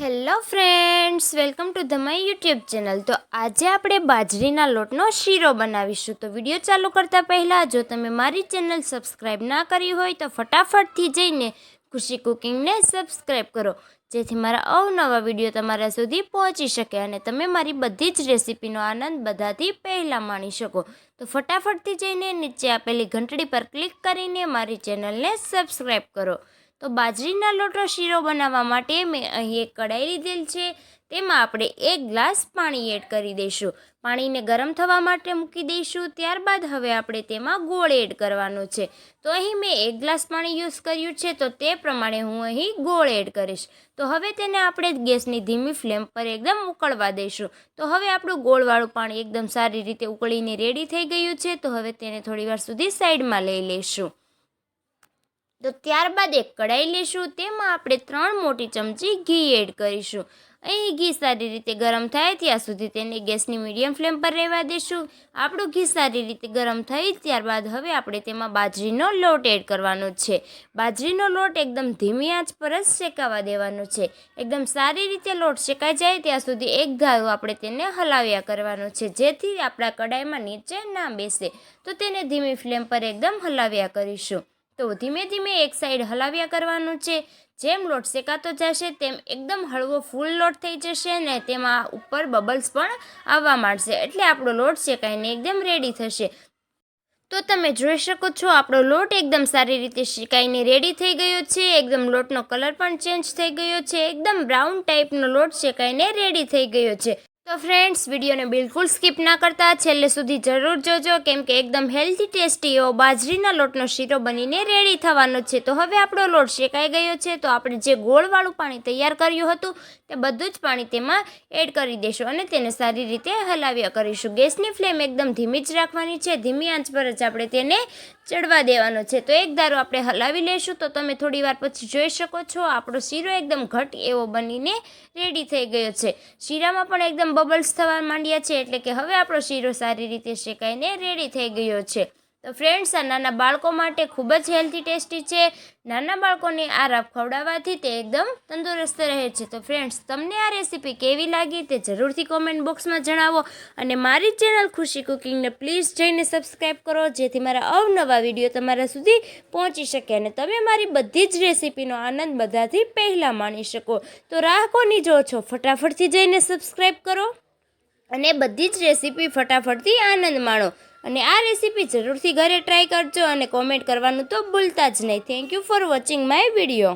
Hello friends, welcome to the my YouTube channel. તો આજે આપણે બાજરીના લોટનો શીરો બનાવીશું। તો વિડીયો ચાલુ કરતાં પહેલાં જો તમે મારી ચેનલ સબસ્ક્રાઈબ ના કરી હોય તો ફટાફટથી જઈને ખુશી કુકિંગને સબસ્ક્રાઈબ કરો, જેથી મારા અવનવા વિડીયો તમારા સુધી પહોંચી શકે અને તમે મારી બધી જ રેસીપીનો આનંદ બધાથી પહેલાં માણી શકો। તો ફટાફટથી જઈને નીચે આપેલી ઘંટડી પર ક્લિક કરીને મારી ચેનલને સબસ્ક્રાઈબ કરો। તો બાજરીના લોટનો શીરો બનાવવા માટે મેં અહીં એક કઢાઈ લીધેલ છે। તેમાં આપણે 1 ગ્લાસ પાણી એડ કરી દઈશું। પાણીને ગરમ થવા માટે મૂકી દઈશું। ત્યારબાદ હવે આપણે તેમાં ગોળ એડ કરવાનો છે। તો અહીં મેં 1 ગ્લાસ પાણી યુઝ કર્યું છે, તો તે પ્રમાણે હું અહીં ગોળ એડ કરીશ। તો હવે તેને આપણે ગેસની ધીમી ફ્લેમ પર એકદમ ઉકળવા દઈશું। તો હવે આપણું ગોળવાળું પાણી એકદમ સારી રીતે ઉકળીને રેડી થઈ ગયું છે। તો હવે તેને થોડીવાર સુધી સાઈડમાં લઈ લઈશું। તો ત્યારબાદ એક કઢાઈ લઈશું। તેમાં આપણે 3 મોટી ચમચી ઘી એડ કરીશું। અહીં ઘી સારી રીતે ગરમ થાય ત્યાં સુધી તેને ગેસની મીડિયમ ફ્લેમ પર રહેવા દઈશું। આપણું ઘી સારી રીતે ગરમ થઈ ત્યારબાદ હવે આપણે તેમાં બાજરીનો લોટ એડ કરવાનો છે। બાજરીનો લોટ એકદમ ધીમી આંચ પર જ શેકાવા દેવાનો છે। એકદમ સારી રીતે લોટ શેકાઈ જાય ત્યાં સુધી એક ધારું આપણે તેને હલાવ્યા કરવાનો છે, જેથી આપણા કઢાઈમાં નીચે ના બેસે। તો તેને ધીમી ફ્લેમ પર એકદમ હલાવ્યા કરીશું। તો ધીમે ધીમે એક સાઈડ હલાવ્યા કરવાનું છે। જેમ લોટ શેકાતો જશે તેમ એકદમ હળવો ફૂલ લોટ થઈ જશે ને તેમાં ઉપર બબલ્સ પણ આવવા માંડશે, એટલે આપણો લોટ શેકાઈને એકદમ રેડી થશે। તો તમે જોઈ શકો છો આપણો લોટ એકદમ સારી રીતે શેકાઈને રેડી થઈ ગયો છે। એકદમ લોટનો કલર પણ ચેન્જ થઈ ગયો છે। એકદમ બ્રાઉન ટાઈપનો લોટ શેકાઈને રેડી થઈ ગયો છે। તો ફ્રેન્ડ્સ, વિડીયોને બિલકુલ સ્કીપ ના કરતા છેલ્લે સુધી જરૂર જોજો, કેમ કે એકદમ હેલ્ધી ટેસ્ટી એવો બાજરીના લોટનો શીરો બનીને રેડી થવાનો છે। તો હવે આપણો લોટ શેકાઈ ગયો છે, તો આપણે જે ગોળવાળું પાણી તૈયાર કર્યું હતું તે બધું જ પાણી તેમાં એડ કરી દઈશું અને તેને સારી રીતે હલાવ્યા કરીશું। ગેસની ફ્લેમ એકદમ ધીમી જ રાખવાની છે। ધીમી આંચ પર જ આપણે તેને ચડવા દેવાનો છે। તો એક ધારો આપણે હલાવી લઈશું। તો તમે થોડી વાર પછી જોઈ શકો છો આપણો શીરો એકદમ ઘટ એવો બનીને રેડી થઈ ગયો છે। શીરામાં પણ એકદમ બબલ્સ થવા માંડ્યા છે, એટલે કે હવે આપણો શીરો સારી રીતે શેકાઈને રેડી થઈ ગયો છે। તો ફ્રેન્ડ્સ, આ નાના બાળકો માટે ખૂબ જ હેલ્ધી ટેસ્ટી છે। નાના બાળકોને આ રાબ ખવડાવવાથી તે એકદમ તંદુરસ્ત રહે છે। તો ફ્રેન્ડ્સ, તમને આ રેસીપી કેવી લાગી તે જરૂરથી કોમેન્ટ બોક્સમાં જણાવો અને મારી ચેનલ ખુશી કુકિંગને પ્લીઝ જઈને સબસ્ક્રાઈબ કરો, જેથી મારા અવનવા વિડીયો તમારા સુધી પહોંચી શકે અને તમે મારી બધી જ રેસીપીનો આનંદ બધાથી પહેલાં માણી શકો। તો રાહ કોની જો છો, ફટાફટથી જઈને સબસ્ક્રાઈબ કરો અને બધી જ રેસીપી ફટાફટથી આનંદ માણો। અને આ રેસીપી જરૂરથી ઘરે ટ્રાય કરજો અને કોમેન્ટ કરવાનું તો ભૂલતા જ નહીં। Thank you for watching my video.